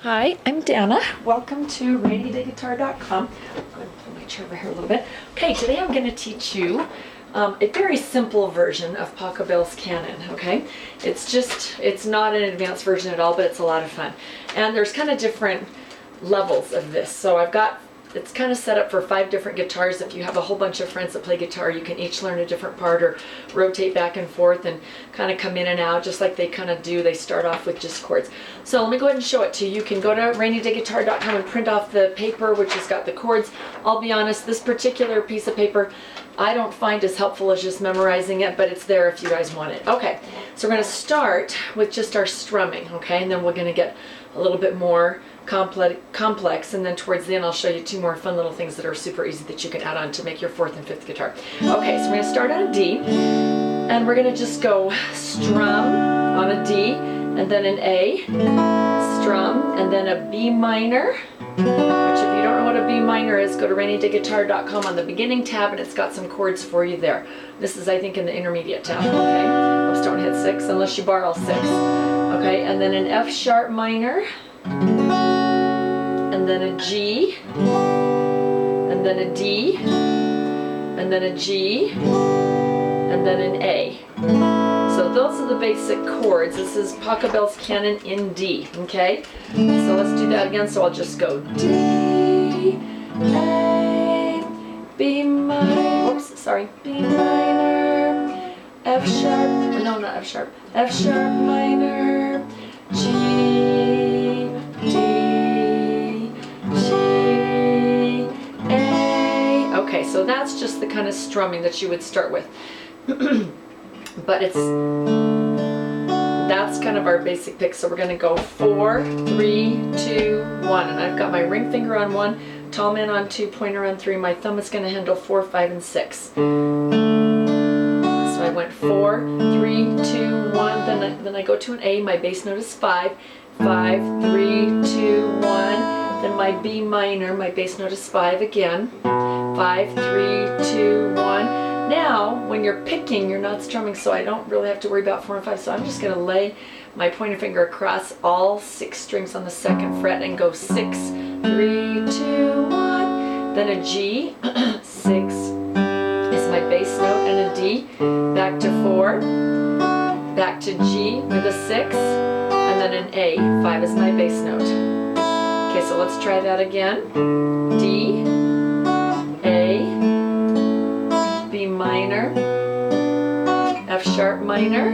Hi, I'm Dana. Welcome to RainyDayGuitar.com. I'm going to pull my chair over here a little bit. Okay, today I'm going to teach you a very simple version of Pachelbel's Canon, okay? It's not an advanced version at all, but it's a lot of fun. And there's kind of different levels of this. So it's kind of set up for 5 different guitars. If you have a whole bunch of friends that play guitar, you can each learn a different part or rotate back and forth and kind of come in and out just like they kind of do. They start off with just chords. So let me go ahead and show it to you. You can go to RainyDayGuitar.com and print off the paper which has got the chords. I'll be honest, this particular piece of paper I don't find as helpful as just memorizing it, but it's there if you guys want it. Okay, so we're going to start with just our strumming, okay, and then we're going to get a little bit more complex, and then towards the end I'll show you 2 more fun little things that are super easy that you can add on to make your 4th and 5th guitar. Okay, so we're going to start on a D, and we're going to just go strum on a D, and then an A, strum, and then a B minor, which if you don't know what a B minor is, go to RainyDayGuitar.com on the beginning tab, and it's got some chords for you there. This is, I think, in the intermediate tab, okay? Oops, don't hit 6 unless you borrow 6. Okay, and then an F sharp minor, and then a G, and then a D, and then a G, and then an A. So those are the basic chords. This is Pachelbel's Canon in D, okay? So let's do that again. So I'll just go D, A, B minor, oops, sorry, B minor, F sharp, no, not F sharp, F sharp minor, G, D, G, A. Okay, so that's just the kind of strumming that you would start with. But that's kind of our basic pick. So we're going to go 4, 3, 2, 1. And I've got my ring finger on 1, tall man on 2, pointer on 3. My thumb is going to handle 4, 5, and 6. So I went 4, 3, 2, 1. Then I go to an A. My bass note is 5. 5, 3, 2, 1. Then my B minor. My bass note is 5 again. 5, 3, 2, 1. Now, when you're picking, you're not strumming, so I don't really have to worry about 4 and 5. So I'm just going to lay my pointer finger across all 6 strings on the 2nd fret and go 6, 3, 2, 1. Then a G, 6 is my bass note, and a D. Back to 4, back to G with a 6, and then an A. 5 is my bass note. Okay, so let's try that again. D, A, B minor, F sharp minor,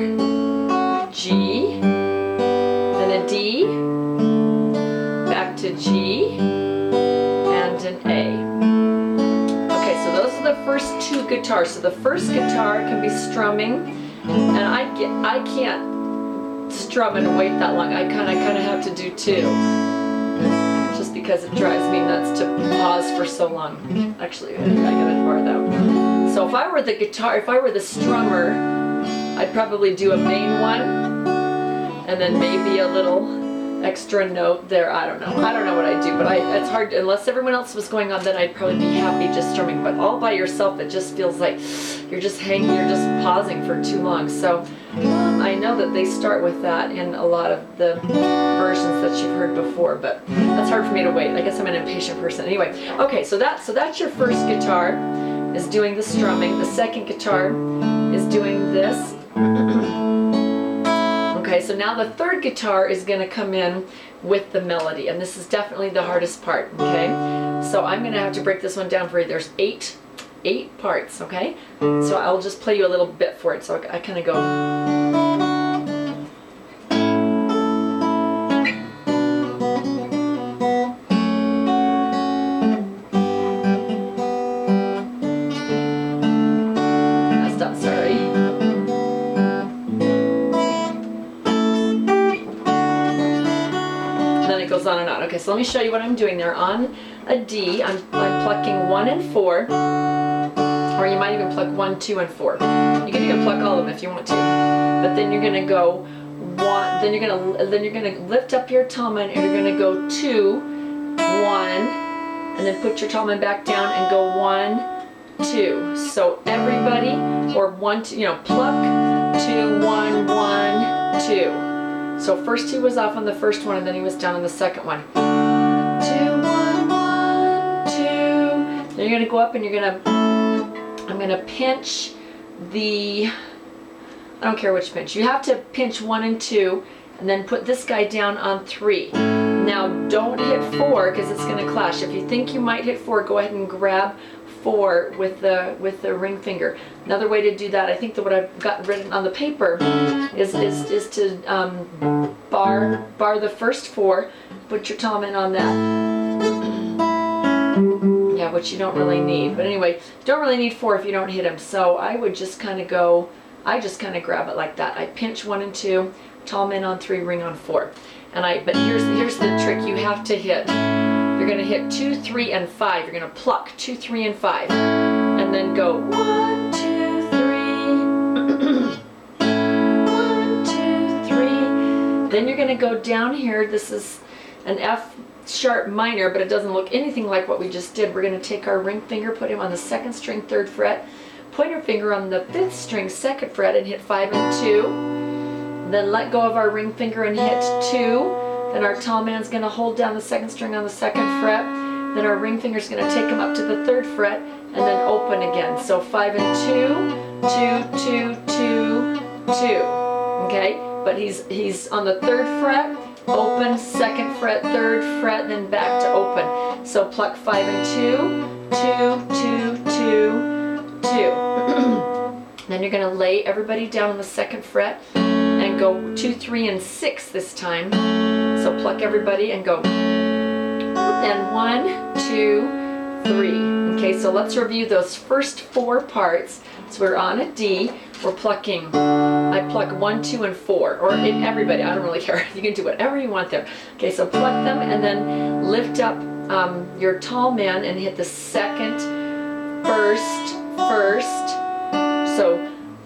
G, then a D, back to G, and an A. Okay, so those are the first 2 guitars. So the first guitar can be strumming, and I can't strum and wait that long. I kind of have to do 2. Just because it drives me nuts to pause for so long. Actually, I gotta borrow that. So if I were the strummer, I'd probably do a main one, and then maybe a little extra note there. I don't know what I'd do, but it's hard, unless everyone else was going on, then I'd probably be happy just strumming. But all by yourself, it just feels like you're just pausing for too long. So I know that they start with that in a lot of the versions that you've heard before, but that's hard for me to wait. I guess I'm an impatient person. Anyway, okay, so that's your first guitar, is doing the strumming. The second guitar is doing this. Okay, so now the third guitar is going to come in with the melody, and this is definitely the hardest part, okay? So I'm going to have to break this one down for you. There's 8 parts, okay? So I'll just play you a little bit for it. So I kind of go... goes on and on. Okay, so let me show you what I'm doing there. On a D, I'm plucking 1 and 4, or you might even pluck 1, 2, and 4. You can even pluck all of them if you want to. But then you're gonna go 1. Then you're gonna lift up your tall man, and you're gonna go 2, 1, and then put your tall man back down and go 1, 2. So everybody, or 1, 2, pluck 2, 1, 1, 2. So first he was off on the first one, and then he was down on the second one. 2, 1, 1, 2. Then you're gonna go up and I'm gonna pinch the, I don't care which pinch. You have to pinch 1 and 2, and then put this guy down on 3. Now don't hit 4 because it's gonna clash. If you think you might hit 4, go ahead and grab 4 with the ring finger. Another way to do that, I think that what I've got written on the paper is to bar the first 4, put your thumb in on that. Yeah, which you don't really need. But anyway, you don't really need 4 if you don't hit them. So I would just kind of go, I just kind of grab it like that. I pinch 1 and 2, thumb in on 3, ring on 4. But here's the trick you have to hit. You're going to hit 2, 3, and 5. You're going to pluck 2, 3, and 5. And then go 1, 2, 3. 1, 2, 3. Then you're going to go down here. This is an F sharp minor, but it doesn't look anything like what we just did. We're going to take our ring finger, put him on the 2nd string, 3rd fret, pointer finger on the 5th string, 2nd fret, and hit 5 and 2. Then let go of our ring finger and hit 2. Then our tall man's going to hold down the 2nd string on the 2nd fret. Then our ring finger's going to take him up to the 3rd fret and then open again. So 5 and 2, 2, 2, 2, 2. Okay? But he's on the 3rd fret, open, 2nd fret, 3rd fret, then back to open. So pluck 5 and 2, 2, 2, 2, 2. Then you're going to lay everybody down on the 2nd fret and go 2, 3, and 6 this time. So pluck everybody and go. Then 1, 2, 3. Okay, so let's review those first 4 parts. So we're on a D. We're plucking. I pluck 1, 2, and 4. Or everybody. I don't really care. You can do whatever you want there. Okay, so pluck them and then lift up your tall man and hit the 2nd, 1st, 1st. So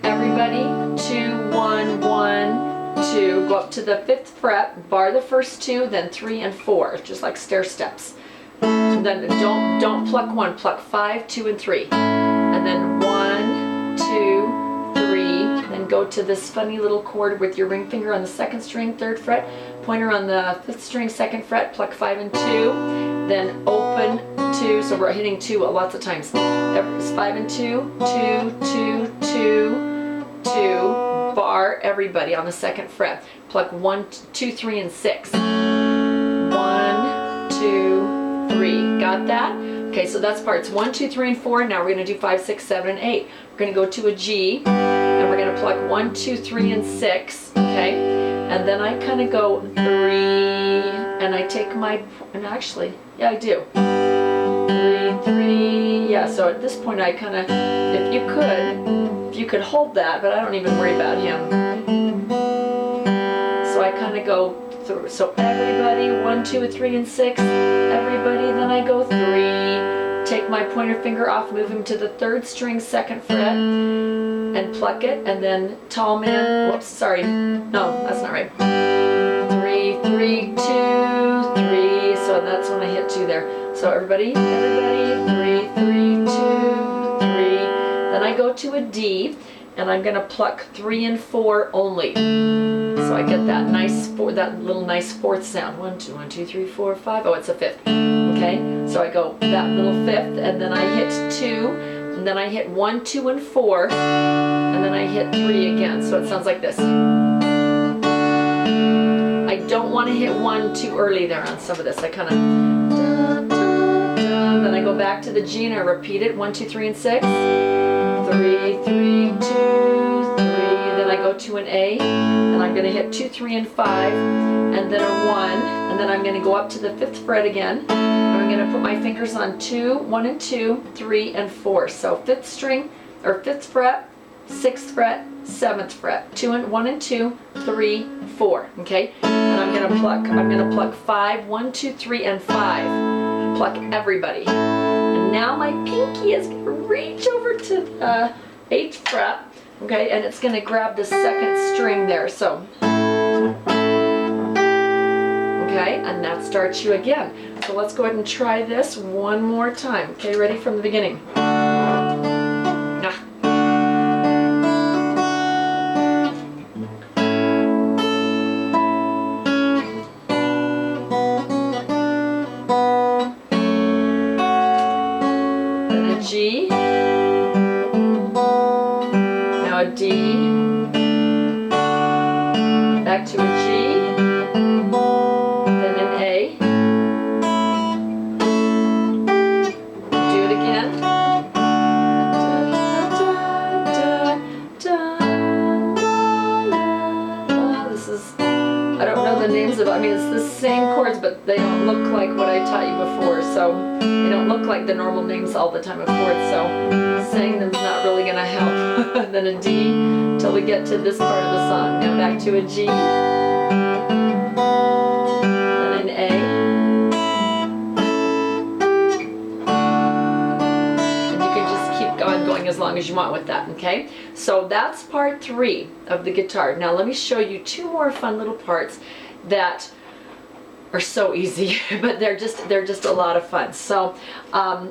everybody 2, 1, 1. 2, go up to the 5th fret, bar the first 2, then 3 and 4, just like stair steps. And then don't pluck 1, pluck 5, 2, and 3. And then 1, 2, 3. Then go to this funny little chord with your ring finger on the 2nd string, 3rd fret, pointer on the 5th string, 2nd fret, pluck 5 and 2. Then open 2, so we're hitting 2 lots of times. It's 5 and 2, 2, 2, 2, 2. Bar everybody on the 2nd fret. Pluck 1, 2, 3, and 6. 1, 2, 3. Got that? Okay, so that's parts 1, 2, 3, and 4. Now we're going to do 5, 6, 7, and 8. We're going to go to a G, and we're going to pluck 1, 2, 3, and 6. Okay, and then I kind of go 3, and I take my, and actually, yeah, I do. 3, 3. Yeah, so at this point I kind of, if you could hold that, but I don't even worry about him. So I kind of go through. So everybody, 1, 2, 3, and 6. Everybody, then I go 3. Take my pointer finger off, move him to the 3rd string, 2nd fret, and pluck it. And then tall man, whoops, sorry. No, that's not right. 3, 3, 2, 3. So that's when I hit 2 there. So everybody, 3, 3, 2, 3. Then I go to a D, and I'm going to pluck 3 and 4 only. So I get that nice that little nice 4th sound. 1, 2, 1, 2, 3, 4, 5. Oh, it's a 5th. Okay, so I go that little 5th, and then I hit 2, and then I hit 1, 2, and 4, and then I hit 3 again. So it sounds like this. I don't want to hit 1 too early there on some of this. I kind of. Then I go back to the G and I repeat it. 1, 2, 3, and 6. 3, 3, 2, 3. Then I go to an A, and I'm going to hit 2, 3, and 5, and then a 1, and then I'm going to go up to the 5th fret again, and I'm going to put my fingers on 2, 1 and 2, 3 and 4. So 5th string, or 5th fret, 6th fret, 7th fret, 2 and 1 and 2, 3, 4. Okay, and I'm going to pluck 5, 1, 2, 3, and 5. Pluck everybody. And now my pinky is going to reach over to the 8th fret, okay, and it's going to grab the 2nd string there. So, okay, and that starts you again. So let's go ahead and try this one more time. Okay, ready from the beginning. I mean, it's the same chords, but they don't look like what I taught you before. So they don't look like the normal names all the time of chords. So saying them's not really going to help. Then a D till we get to this part of the song. Now back to a G. Then an A. And you can just keep going as long as you want with that, okay? So that's part 3 of the guitar. Now let me show you 2 more fun little parts that are so easy, but they're just a lot of fun. So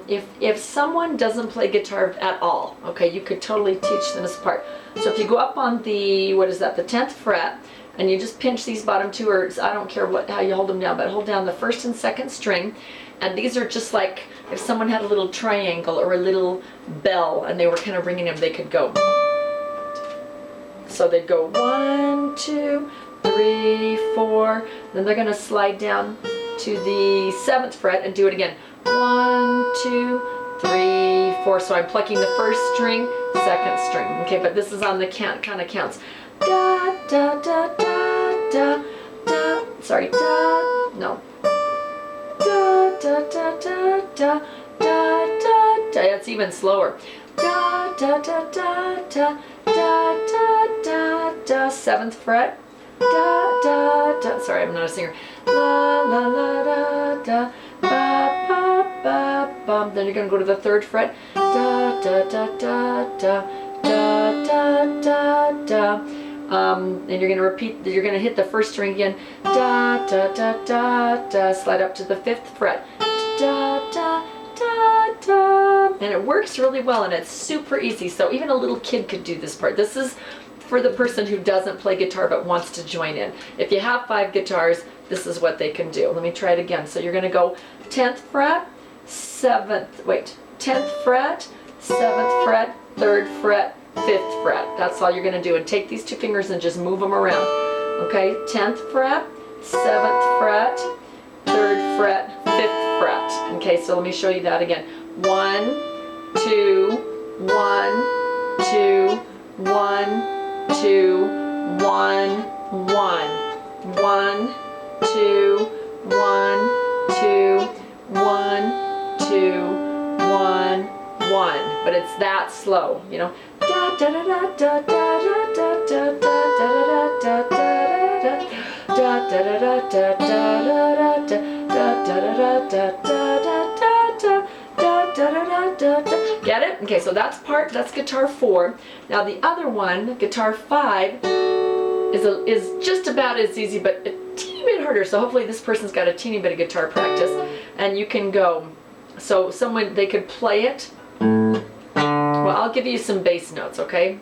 if someone doesn't play guitar at all, okay, you could totally teach them this part. So if you go up on the, what is that, the 10th fret, and you just pinch these bottom 2, or I don't care how you hold them down, but hold down the 1st and 2nd string, and these are just like if someone had a little triangle or a little bell and they were kind of ringing them, they could go. So they'd go 1, 2, 3, 4, then they're going to slide down to the 7th fret and do it again. 1, 2, 3, 4. So I'm plucking the 1st string, 2nd string. Okay, but this is on the kind of counts. Da da da da da da. Sorry, da no. Da da da da da da da. It's even slower. Da da da da da da da da da. 7th fret. Da da da. Sorry, I'm not a singer. La la la da da. Ba ba ba ba. Then you're gonna go to the 3rd fret. Da da da da da da da da da. And you're gonna repeat. You're gonna hit the 1st string again. Da da da da da. Slide up to the 5th fret. Da da da da. And it works really well, and it's super easy. So even a little kid could do this part. This is for the person who doesn't play guitar but wants to join in. If you have 5 guitars, this is what they can do. Let me try it again. So you're going to go 10th fret, 10th fret, 7th fret, 3rd fret, 5th fret. That's all you're going to do. And take these 2 fingers and just move them around. Okay, 10th fret, 7th fret, 3rd fret, 5th fret. Okay, so let me show you that again. 1, 2, 1, 2, 1, 2, 1, 1, 1, 2, 1, 2, 1, 2, 1, 1. But it's that slow, you know. Da da da da da da da da da da da da da da. Get it? Okay, so that's guitar 4. Now the other one, guitar 5, is just about as easy, but a teeny bit harder. So hopefully this person's got a teeny bit of guitar practice, and you can go. So they could play it. Well, I'll give you some bass notes, okay?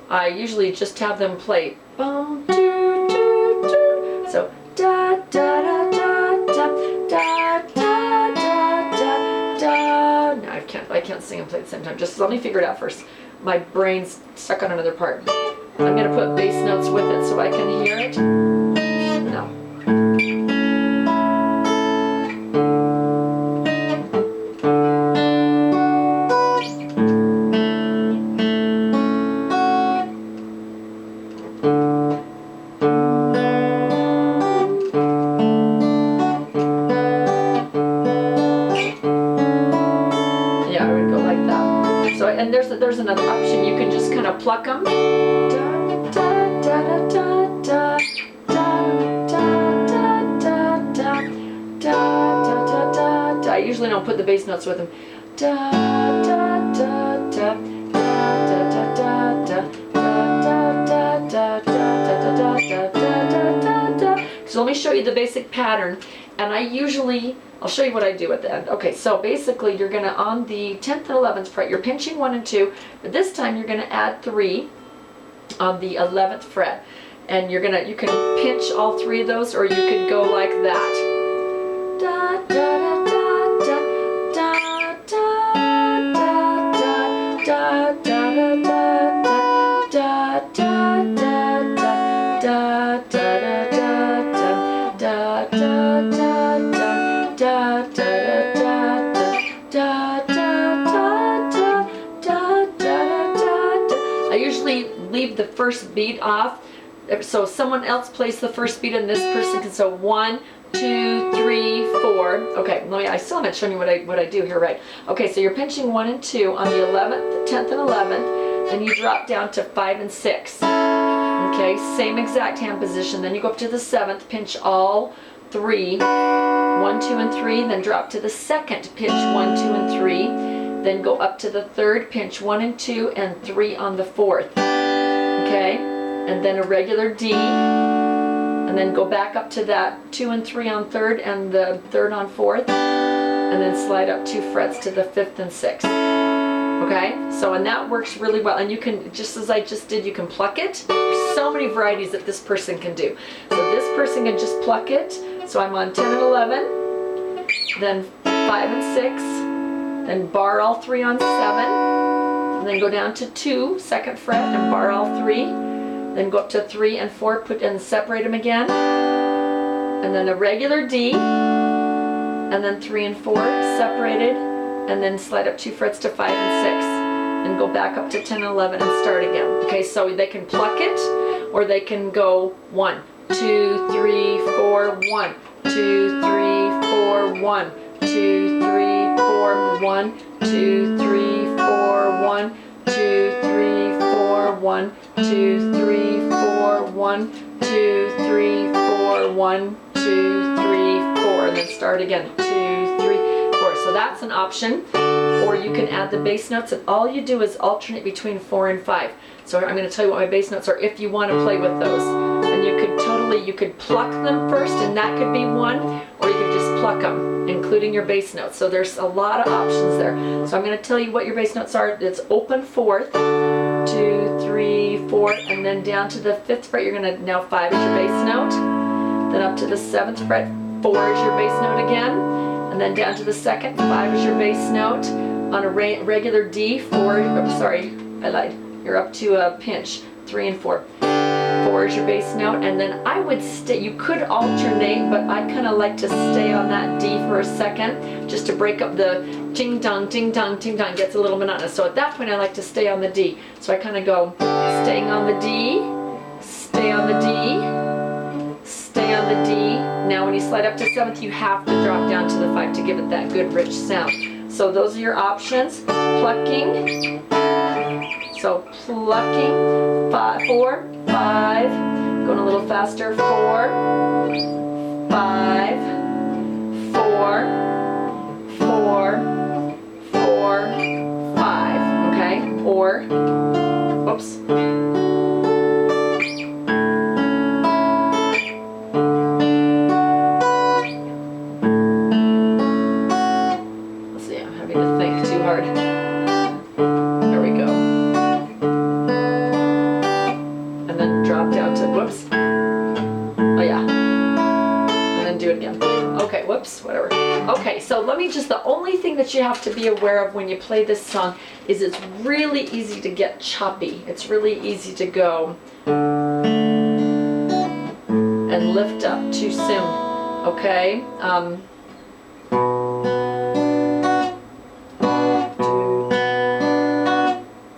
I usually just have them play bum doo doo doo. So da da da da da da da da da da. No, I can't sing and play at the same time. Just let me figure it out first. My brain's stuck on another part. I'm gonna put bass notes with it so I can hear it. No. And there's another option. You can just kind of pluck them. I usually don't put the bass notes with them. So let me show you the basic pattern, and I'll show you what I do at the end. Okay, so basically you're gonna, on the 10th and 11th fret, you're pinching 1 and 2, but this time you're gonna add 3 on the 11th fret. And you can pinch all 3 of those, or you could go like that. Da, da, da, da, da, da, da, da, da, da, da, da, da, da, da, da, I usually leave the first beat off so someone else plays the first beat and this person can, so 1, 2, 3, 4. Okay, I still haven't shown you what I do here, right? Okay, so you're pinching 1 and 2 on the 11th, 10th, and 11th. Then you drop down to 5 and 6. Okay, same exact hand position. Then you go up to the 7th, pinch all 3, 1, 2, and 3. Then drop to the 2nd, pinch 1, 2, and 3. Then go up to the 3rd, pinch 1 and 2, and 3 on the 4th. Okay, and then a regular D. And then go back up to that 2 and 3 on 3rd and the 3rd on 4th, and then slide up 2 frets to the 5th and 6th. Okay, so and that works really well. And you can, just as I just did, you can pluck it. There's so many varieties that this person can do. So this person can just pluck it. So I'm on 10 and 11, then 5 and 6, then bar all 3 on 7, and then go down to 2, 2nd fret, and bar all 3. Then go up to 3 and 4, put and separate them again. And then a regular D, and then 3 and 4 separated, and then slide up 2 frets to 5 and 6. And go back up to 10 and 11 and start again. Okay, so they can pluck it, or they can go 1, 2, 3, 4, 1, 2, 3, 4, 1, 2, 3, 4, 1, 2, 3, 4, 1, 2, 3, 4, 1, 2, 3, 4, 1, 2, 3, 4, 1, 2, 3, 4, and then start again. 2, 3, 4. So that's an option. Or you can add the bass notes, and all you do is alternate between 4 and 5. So I'm going to tell you what my bass notes are if you want to play with those. And you could pluck them first, and that could be 1, or you could just pluck them, including your bass notes. So there's a lot of options there. So I'm going to tell you what your bass notes are. It's open 4th, 2, 3, 4, and then down to the 5th fret, you're going to, now 5 is your bass note. Then up to the 7th fret, 4 is your bass note again. And then down to the 2nd, 5 is your bass note. On a regular D, 4, oh, sorry, I lied. You're up to a pinch, 3 and 4. 4 is your bass note, and then I would stay, you could alternate, but I kind of like to stay on that D for a second, just to break up the ting dong, ting dong, ting dong. It gets a little monotonous. So at that point I like to stay on the D. So I kind of go, staying on the D, stay on the D, stay on the D. Now when you slide up to 7th, you have to drop down to the 5 to give it that good rich sound. So those are your options. Plucking. So plucking, 5, 4, 5, going a little faster, 4, 5, 4, 4, 4, 5, okay? Or, oops. Let's see, I'm having to think too hard. There we go. Down to, whoops, oh yeah, and then do it again. Okay, whoops, whatever. Okay, so let me just, the only thing that you have to be aware of when you play this song is it's really easy to get choppy. It's really easy to go and lift up too soon, okay?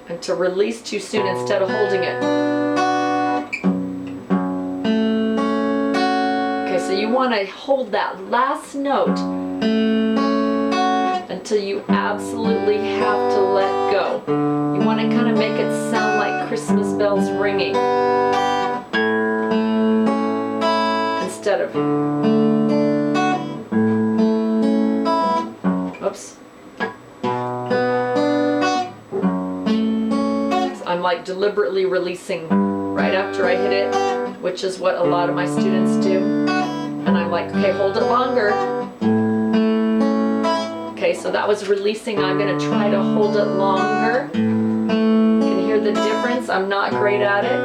And to release too soon instead of holding it. So you want to hold that last note until you absolutely have to let go. You want to kind of make it sound like Christmas bells ringing instead of, oops. So I'm like deliberately releasing right after I hit it, which is what a lot of my students do. And I'm like, okay, hold it longer. Okay, so that was releasing. I'm going to try to hold it longer. You can hear the difference. I'm not great at it,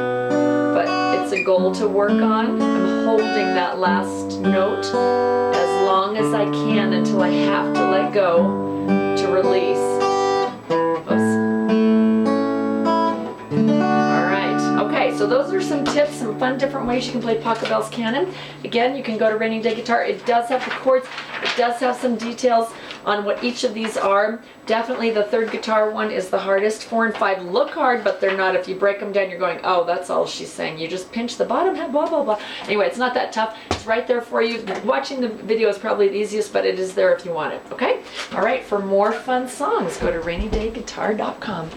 but it's a goal to work on. I'm holding that last note as long as I can until I have to let go to release. Oops. All right. Okay, so those are some tips, some fun different ways you can play Pachelbel's Canon. Again, you can go to Rainy Day Guitar. It does have the chords. It does have some details on what each of these are. Definitely the third guitar one is the hardest. 4 and 5 look hard, but they're not. If you break them down, you're going, oh, that's all she's saying. You just pinch the bottom, blah, blah, blah. Anyway, it's not that tough. It's right there for you. Watching the video is probably the easiest, but it is there if you want it, okay? All right, for more fun songs, go to rainydayguitar.com.